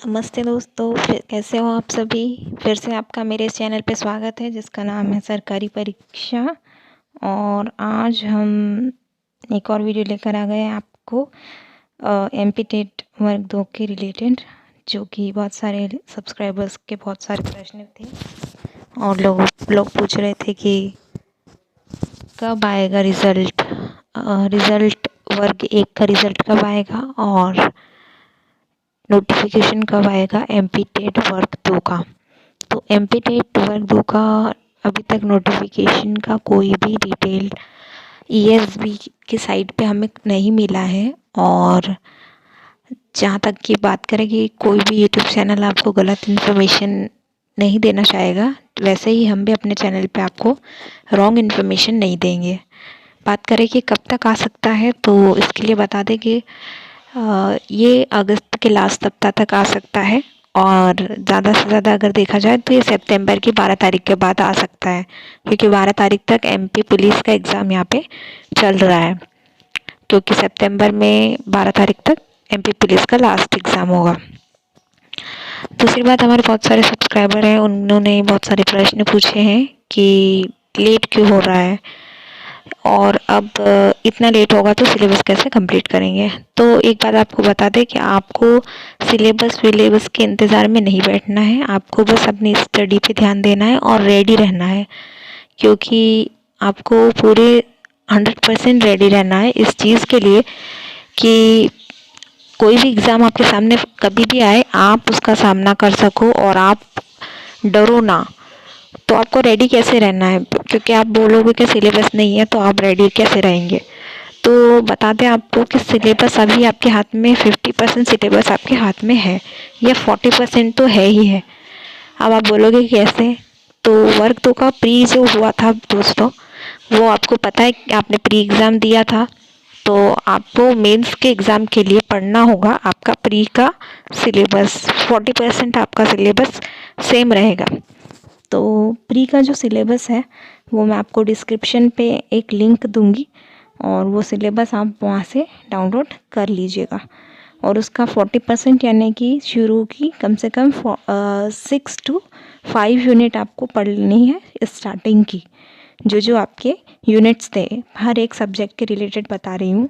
नमस्ते दोस्तों, फिर कैसे हो आप सभी। फिर से आपका मेरे इस चैनल पे स्वागत है जिसका नाम है सरकारी परीक्षा। और आज हम एक और वीडियो लेकर आ गए हैं आपको एमपी टेट वर्ग 2 के रिलेटेड, जो कि बहुत सारे सब्सक्राइबर्स के बहुत सारे प्रश्न थे और लोग पूछ रहे थे कि कब आएगा रिज़ल्ट। रिज़ल्ट वर्ग 1 का रिज़ल्ट कब आएगा और नोटिफिकेशन कब आएगा एमपी टेट वर्ग 2 का। तो एमपी टेट वर्ग 2 का अभी तक नोटिफिकेशन का कोई भी डिटेल ईएसबी की साइट पे हमें नहीं मिला है। और जहाँ तक की बात करें कि कोई भी यूट्यूब चैनल आपको गलत इन्फॉर्मेशन नहीं देना चाहेगा, वैसे ही हम भी अपने चैनल पे आपको रॉन्ग इन्फॉर्मेशन नहीं देंगे। बात करें कि कब तक आ सकता है, तो इसके लिए बता दें कि ये अगस्त के लास्ट सप्ताह तक आ सकता है और ज़्यादा से ज़्यादा अगर देखा जाए तो ये सितंबर की 12 तारीख के बाद आ सकता है, क्योंकि 12 तारीख तक एमपी पुलिस का एग्ज़ाम यहाँ पे चल रहा है, क्योंकि सितंबर में 12 तारीख तक एमपी पुलिस का लास्ट एग्ज़ाम होगा। दूसरी बात, हमारे बहुत सारे सब्सक्राइबर हैं, उन्होंने बहुत सारे प्रश्न पूछे हैं कि लेट क्यों हो रहा है और अब इतना लेट होगा तो सिलेबस कैसे कंप्लीट करेंगे। तो एक बात आपको बता दें कि आपको सिलेबस के इंतज़ार में नहीं बैठना है, आपको बस अपनी स्टडी पे ध्यान देना है और रेडी रहना है, क्योंकि आपको पूरे 100% रेडी रहना है इस चीज़ के लिए कि कोई भी एग्ज़ाम आपके सामने कभी भी आए, आप उसका सामना कर सको और आप डरो ना। तो आपको रेडी कैसे रहना है, क्योंकि आप बोलोगे कि सिलेबस नहीं है, तो आप रेडी कैसे रहेंगे। तो बता दें आपको कि सिलेबस अभी आपके हाथ में 50% सिलेबस आपके हाथ में है, या 40% तो है ही है। अब आप बोलोगे कैसे। तो वर्ग 2 का प्री जो हुआ था दोस्तों, वो आपको पता है कि आपने प्री एग्ज़ाम दिया था, तो आपको मेंस के एग्ज़ाम के लिए पढ़ना होगा आपका प्री का सिलेबस। 40% आपका सिलेबस सेम रहेगा। तो प्री का जो सिलेबस है वो मैं आपको डिस्क्रिप्शन पे एक लिंक दूंगी और वो सिलेबस आप वहाँ से डाउनलोड कर लीजिएगा। और उसका 40% यानी कि शुरू की कम से कम 6 to 5 यूनिट आपको पढ़नी है स्टार्टिंग की। जो आपके यूनिट्स थे, हर एक सब्जेक्ट के रिलेटेड बता रही हूँ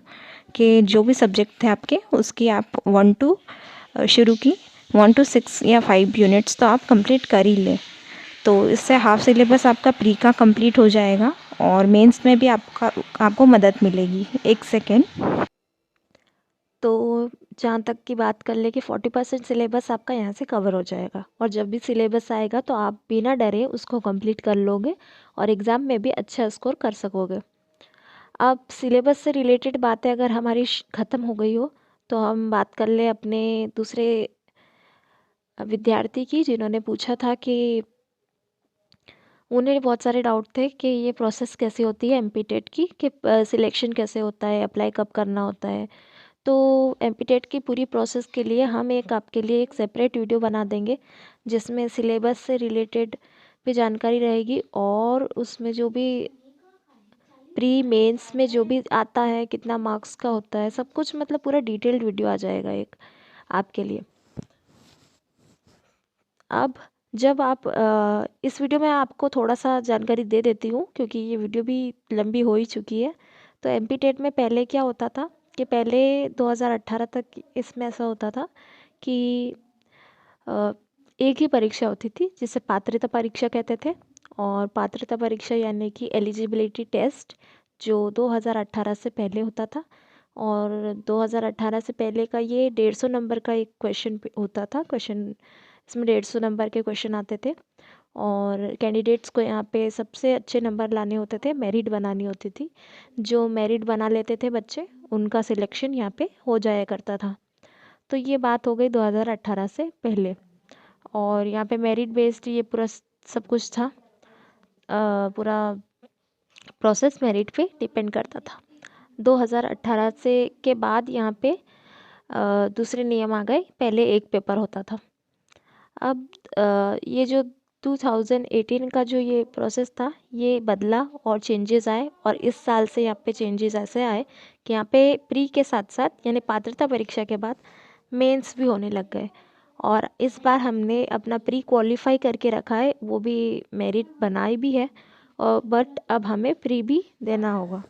कि जो भी सब्जेक्ट थे आपके, उसकी आप 1 to शुरू की 1 to 6 या 5 यूनिट्स तो आप कंप्लीट कर ही लें। तो इससे हाफ सिलेबस आपका प्री का कंप्लीट हो जाएगा और मेंस में भी आपको मदद मिलेगी। एक सेकेंड। तो जहाँ तक की बात कर ले कि 40% सिलेबस आपका यहाँ से कवर हो जाएगा, और जब भी सिलेबस आएगा तो आप बिना डरे उसको कंप्लीट कर लोगे और एग्ज़ाम में भी अच्छा स्कोर कर सकोगे। अब सिलेबस से रिलेटेड बातें अगर हमारी ख़त्म हो गई हो, तो हम बात कर ले अपने दूसरे विद्यार्थी की, जिन्होंने पूछा था कि उन्हें बहुत सारे डाउट थे कि ये प्रोसेस कैसी होती है एमपी टेट की, कि सिलेक्शन कैसे होता है, अप्लाई कब करना होता है। तो एमपी टेट की पूरी प्रोसेस के लिए हम आपके लिए एक सेपरेट वीडियो बना देंगे, जिसमें सिलेबस से रिलेटेड भी जानकारी रहेगी और उसमें जो भी प्री मेंस में जो भी आता है, कितना मार्क्स का होता है, सब कुछ मतलब पूरा डिटेल्ड वीडियो आ जाएगा एक आपके लिए। अब जब आप इस वीडियो में आपको थोड़ा सा जानकारी दे देती हूँ, क्योंकि ये वीडियो भी लंबी हो ही चुकी है। तो एमपी टेट में पहले क्या होता था कि पहले 2018 तक इसमें ऐसा होता था कि अ, एक ही परीक्षा होती थी, जिसे पात्रता परीक्षा कहते थे। और पात्रता परीक्षा यानी कि एलिजिबिलिटी टेस्ट, जो 2018 से पहले होता था। और 2018 से पहले का ये 150 नंबर का एक क्वेश्चन होता था। इसमें 150 नंबर के क्वेश्चन आते थे और कैंडिडेट्स को यहाँ पे सबसे अच्छे नंबर लाने होते थे, मेरिट बनानी होती थी। जो मेरिट बना लेते थे बच्चे, उनका सिलेक्शन यहाँ पे हो जाया करता था। तो ये बात हो गई 2018 से पहले। और यहाँ पे मेरिट बेस्ड ये पूरा सब कुछ था। पूरा प्रोसेस मेरिट पे डिपेंड करता था। 2018 से के बाद यहाँ पे दूसरे नियम आ गए। पहले एक पेपर होता था। अब ये जो 2018 का जो ये प्रोसेस था, ये बदला और चेंजेस आए। और इस साल से यहाँ पे चेंजेस ऐसे आए कि यहाँ पे प्री के साथ साथ यानी पात्रता परीक्षा के बाद मेंस भी होने लग गए। और इस बार हमने अपना प्री क्वालिफाई करके रखा है, वो भी मेरिट बनाई भी है, और बट अब हमें प्री भी देना होगा।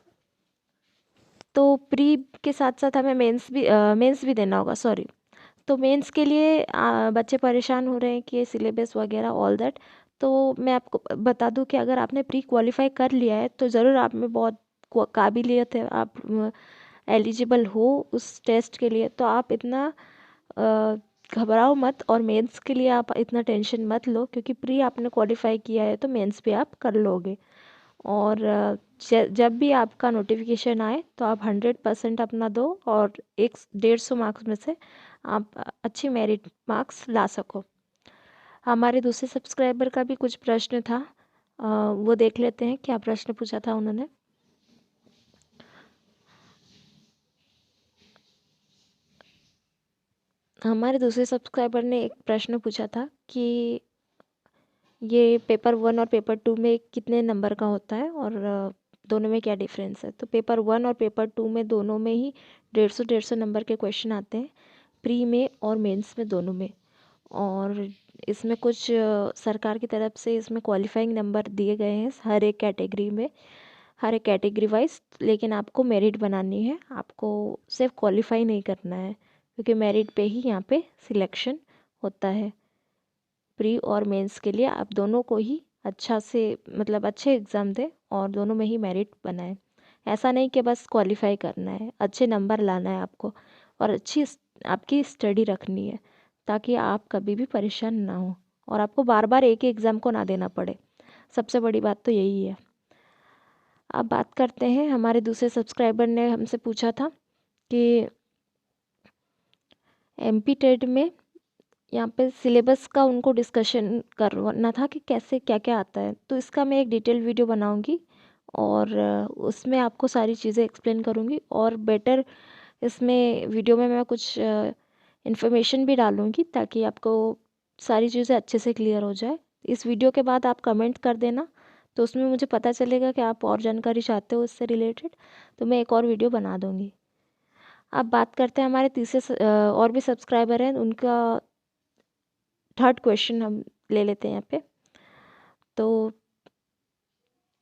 तो प्री के साथ साथ हमें मेंस भी देना होगा, सॉरी। तो मेंस के लिए बच्चे परेशान हो रहे हैं कि सिलेबस वगैरह ऑल दैट। तो मैं आपको बता दूं कि अगर आपने प्री क्वालिफाई कर लिया है तो ज़रूर आप में बहुत काबिलियत है, आप एलिजिबल हो उस टेस्ट के लिए। तो आप इतना अ, घबराओ मत, और मेंस के लिए आप इतना टेंशन मत लो, क्योंकि प्री आपने क्वालिफाई किया है तो मेंस भी आप कर लोगे। और जब भी आपका नोटिफिकेशन आए तो आप 100% अपना दो, और 150 मार्क्स में से आप अच्छी मेरिट मार्क्स ला सको। हमारे दूसरे सब्सक्राइबर का भी कुछ प्रश्न था, वो देख लेते हैं क्या प्रश्न पूछा था उन्होंने। हमारे दूसरे सब्सक्राइबर ने एक प्रश्न पूछा था कि ये पेपर 1 और पेपर 2 में कितने नंबर का होता है, और दोनों में क्या डिफरेंस है। तो पेपर 1 और पेपर 2 में दोनों में ही 150 नंबर के क्वेश्चन आते हैं, प्री में और मेंस में दोनों में। और इसमें कुछ सरकार की तरफ से इसमें क्वालिफाइंग नंबर दिए गए हैं हर एक कैटेगरी में, हर एक कैटेगरी वाइज। लेकिन आपको मेरिट बनानी है, आपको सिर्फ क्वालिफाई नहीं करना है, क्योंकि मेरिट पे ही यहाँ पे सिलेक्शन होता है। प्री और मेंस के लिए आप दोनों को ही अच्छा से, मतलब अच्छे एग्ज़ाम दें और दोनों में ही मेरिट बनाएं। ऐसा नहीं कि बस क्वालिफाई करना है, अच्छे नंबर लाना है आपको, और अच्छी आपकी स्टडी रखनी है, ताकि आप कभी भी परेशान ना हो और आपको बार बार एक ही एग्ज़ाम को ना देना पड़े। सबसे बड़ी बात तो यही है। अब बात करते हैं, हमारे दूसरे सब्सक्राइबर ने हमसे पूछा था कि एमपी टेट में यहाँ पे सिलेबस का उनको डिस्कशन करना था कि कैसे क्या क्या आता है। तो इसका मैं एक डिटेल वीडियो बनाऊंगी, और उसमें आपको सारी चीज़ें एक्सप्लेन करूंगी, और बेटर इसमें वीडियो में मैं कुछ इन्फॉर्मेशन भी डालूंगी, ताकि आपको सारी चीज़ें अच्छे से क्लियर हो जाए। इस वीडियो के बाद आप कमेंट कर देना, तो उसमें मुझे पता चलेगा कि आप और जानकारी चाहते हो इससे रिलेटेड, तो मैं एक और वीडियो बना दूँगी। अब बात करते हैं हमारे तीसरे और भी सब्सक्राइबर हैं, उनका थर्ड क्वेश्चन हम ले लेते हैं यहाँ पे। तो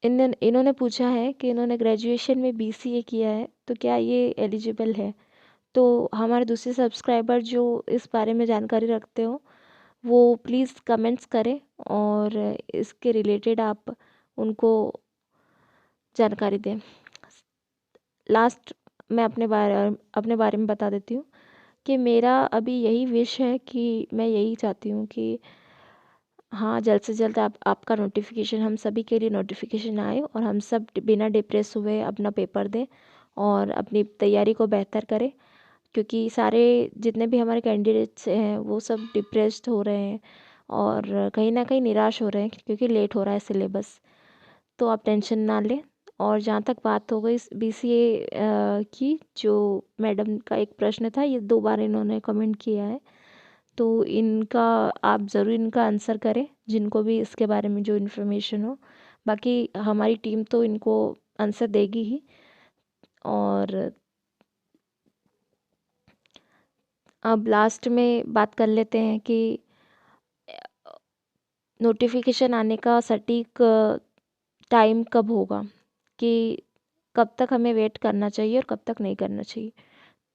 इन्होंने पूछा है कि इन्होंने ग्रेजुएशन में बीसीए किया है, तो क्या ये एलिजिबल है। तो हमारे दूसरे सब्सक्राइबर जो इस बारे में जानकारी रखते हो, वो प्लीज़ कमेंट्स करें, और इसके रिलेटेड आप उनको जानकारी दें। लास्ट मैं अपने बारे में बता देती हूँ कि मेरा अभी यही विश है कि मैं यही चाहती हूँ कि हाँ, जल्द से जल्द आपका नोटिफिकेशन, हम सभी के लिए नोटिफिकेशन आए, और हम सब बिना डिप्रेस हुए अपना पेपर दें और अपनी तैयारी को बेहतर करें। क्योंकि सारे जितने भी हमारे कैंडिडेट्स हैं वो सब डिप्रेस्ड हो रहे हैं, और कहीं ना कहीं निराश हो रहे हैं, क्योंकि लेट हो रहा है सिलेबस। तो आप टेंशन ना लें। और जहाँ तक बात हो गई बीसीए की, जो मैडम का एक प्रश्न था, ये 2 बार इन्होंने कमेंट किया है, तो इनका आप ज़रूर इनका आंसर करें, जिनको भी इसके बारे में जो इन्फॉर्मेशन हो। बाकी हमारी टीम तो इनको आंसर देगी ही। और अब लास्ट में बात कर लेते हैं कि नोटिफिकेशन आने का सटीक टाइम कब होगा, कि कब तक हमें वेट करना चाहिए और कब तक नहीं करना चाहिए।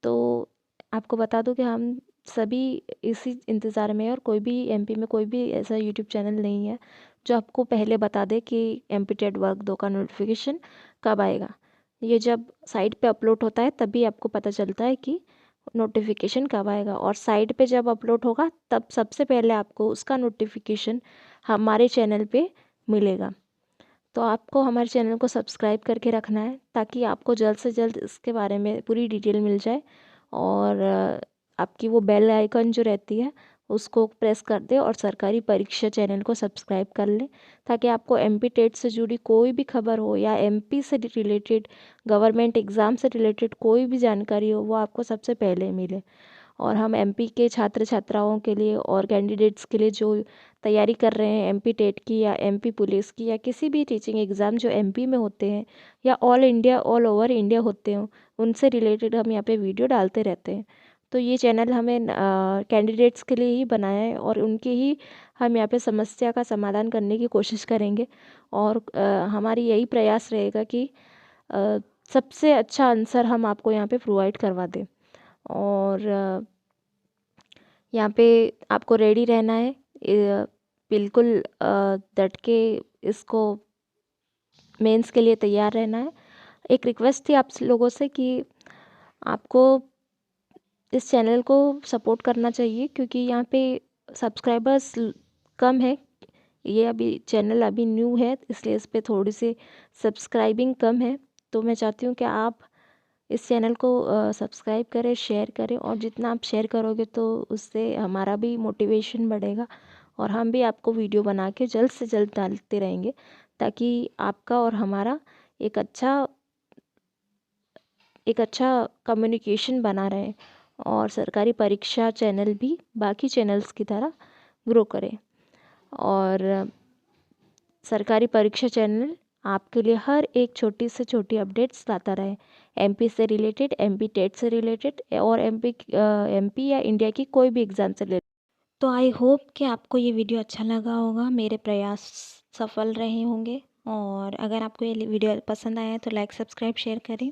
तो आपको बता दूं कि हम सभी इसी इंतज़ार में हैं, और कोई भी एमपी में कोई भी ऐसा यूट्यूब चैनल नहीं है जो आपको पहले बता दे कि एमपी टेट वर्क 2 का नोटिफिकेशन कब आएगा। ये जब साइट पे अपलोड होता है तभी आपको पता चलता है कि नोटिफिकेशन कब आएगा, और साइट पे जब अपलोड होगा तब सबसे पहले आपको उसका नोटिफिकेशन हमारे चैनल पे मिलेगा। तो आपको हमारे चैनल को सब्सक्राइब करके रखना है, ताकि आपको जल्द से जल्द इसके बारे में पूरी डिटेल मिल जाए। और आपकी वो बेल आइकन जो रहती है उसको प्रेस कर दें, और सरकारी परीक्षा चैनल को सब्सक्राइब कर लें, ताकि आपको एमपी टेट से जुड़ी कोई भी खबर हो, या एमपी से रिलेटेड, गवर्नमेंट एग्ज़ाम से रिलेटेड कोई भी जानकारी हो, वो आपको सबसे पहले मिले। और हम एमपी के छात्र छात्राओं के लिए और कैंडिडेट्स के लिए जो तैयारी कर रहे हैं एमपी टेट की, या एमपी पुलिस की, या किसी भी टीचिंग एग्ज़ाम जो एमपी में होते हैं, या all India, all over India होते हों, उनसे रिलेटेड हम यहाँ पे वीडियो डालते रहते हैं। तो ये चैनल हमें कैंडिडेट्स के लिए ही बनाया है और उनके ही हम यहाँ पे समस्या का समाधान करने की कोशिश करेंगे। और हमारी यही प्रयास रहेगा कि सबसे अच्छा आंसर हम आपको यहाँ पे प्रोवाइड करवा दें। और यहाँ पे आपको रेडी रहना है, बिल्कुल डट के इसको मेंस के लिए तैयार रहना है। एक रिक्वेस्ट थी आप लोगों से कि आपको इस चैनल को सपोर्ट करना चाहिए, क्योंकि यहाँ पे सब्सक्राइबर्स कम है। ये अभी चैनल अभी न्यू है, इसलिए इस पे थोड़ी सी सब्सक्राइबिंग कम है। तो मैं चाहती हूँ कि आप इस चैनल को सब्सक्राइब करें, शेयर करें, और जितना आप शेयर करोगे तो उससे हमारा भी मोटिवेशन बढ़ेगा और हम भी आपको वीडियो बना के जल्द से जल्द डालते रहेंगे, ताकि आपका और हमारा एक अच्छा कम्युनिकेशन बना रहे और सरकारी परीक्षा चैनल भी बाकी चैनल्स की तरह ग्रो करे। और सरकारी परीक्षा चैनल आपके लिए हर एक छोटी से छोटी अपडेट्स लाता रहे, एमपी से रिलेटेड, एमपी टेट से रिलेटेड, और एमपी या इंडिया की कोई भी एग्ज़ाम से रिलेटेड। तो आई होप कि आपको ये वीडियो अच्छा लगा होगा, मेरे प्रयास सफल रहे होंगे। और अगर आपको ये वीडियो पसंद आया तो लाइक, सब्सक्राइब, शेयर करें।